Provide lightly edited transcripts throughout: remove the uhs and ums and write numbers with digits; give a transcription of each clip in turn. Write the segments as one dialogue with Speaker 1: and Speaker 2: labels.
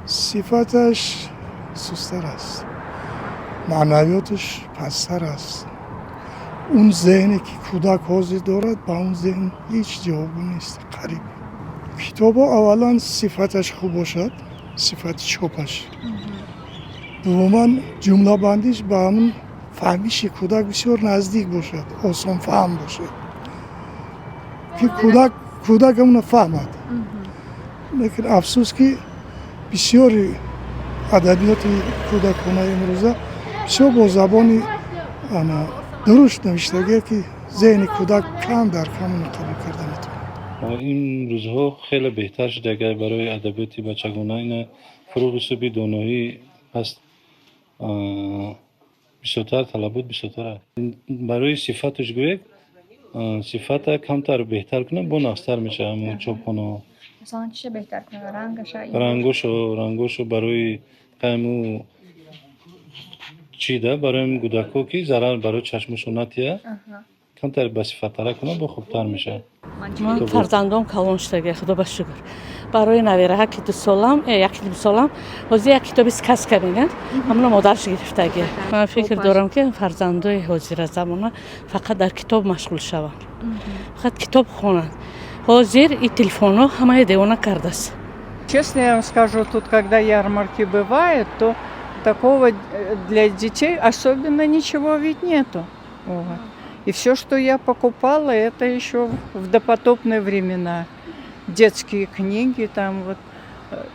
Speaker 1: صفتش سستر است، معنویاتش پستر است. اون ذهنی که کودک حاضر دارد با اون ذهن هیچ جوابی نیست، قریب. کتاب اولا صفتش خوب باشد، صفت چوبش. دوما جمله بندیش با همون فهمیش کودک بسیار نزدیک باشد، آسان فهم باشد که کودک همون فهمد. لیکن افسوس که بسیاری ادبیات کودکانه امروزه بسیار با زبانی درشت نوشتگی که ذهن کودک کم در کم قبول کرده میتونه.
Speaker 2: این روزها خیلی بهتر شده اگر برای ادبیات بچگانه این فروغ صوبی دانایی هست، بیشتر طلبات بیشتره. برای صفتش گوید صفت کمتر بهتر کنه با نقصتر میشه. همون چوبخونه
Speaker 3: مثلا چی بهتر کنه؟
Speaker 2: رنگوشو برای قیمو چیده برای کودکو که ضرر برای چشمشو نتیه کمتر به صفت تره کنه با خوبتر میشه.
Speaker 4: من فرزندم کلانشتگی خدا به شکر برای نویره که 2 سالم یکی 2 سالم حاضر یک کتابی کسک میگن همون مادرش گرفتگی. من فکر دارم که فرزندای حاضر زمانه فقط در کتاب مشغول شوند، فقط کتاب خوانند. حاضر и телефону همه دیوانه کرده است.
Speaker 5: Честно я вам скажу, тут когда ярмарки бывают, то такого для детей особенно ничего ведь нету. Вот. И все, что я покупала, это еще в допотопные времена. Детские книги там вот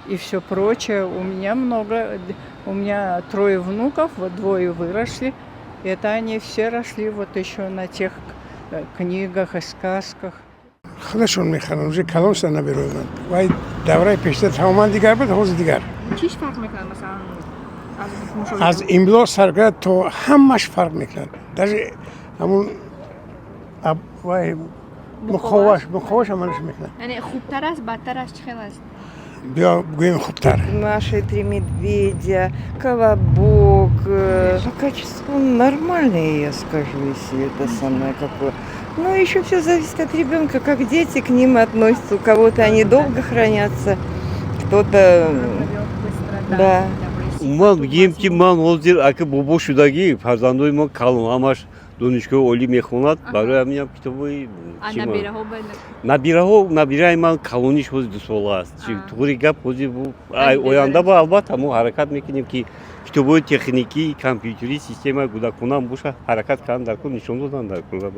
Speaker 5: и все прочее. У меня 3 внуков, вот 2 выросли. Это они все росли вот еще на тех книгах и сказках.
Speaker 1: خودشون میخرن روزی کلان سن نبیروی من و دوره پیشتر تماما دیگر بود، حوض دیگر
Speaker 3: چیش فرق میکنه مثلا
Speaker 1: از املا سرگرد تا همش فرق میکنه. در همون مخواش همانش میکنه.
Speaker 3: یعنی خوبتر است بدتر است چه خیلی است؟
Speaker 1: بیا بگویم خوبتر.
Speaker 6: Наши 3 медведя, колобок. По качеству нормальные, я скажу, если это самое какое. Но еще все зависит от ребенка, как дети к ним относятся. У кого-то они долго хранятся, кто-то... Да.
Speaker 7: Уман емки ман олдер аки бобо шудаги фарзандои мо калон амаш донишгоҳи олӣ мехонад. Барои ҳамин китоби набираи ман калониш ҳозир 2 сола аст. туғри гап ҳозир оянда ба албатта мо ҳаракат мекунем ки китобҳои техникӣ компютери системаи кӯдакона боша ҳаракат кардан дар кор нишон додан дар кор.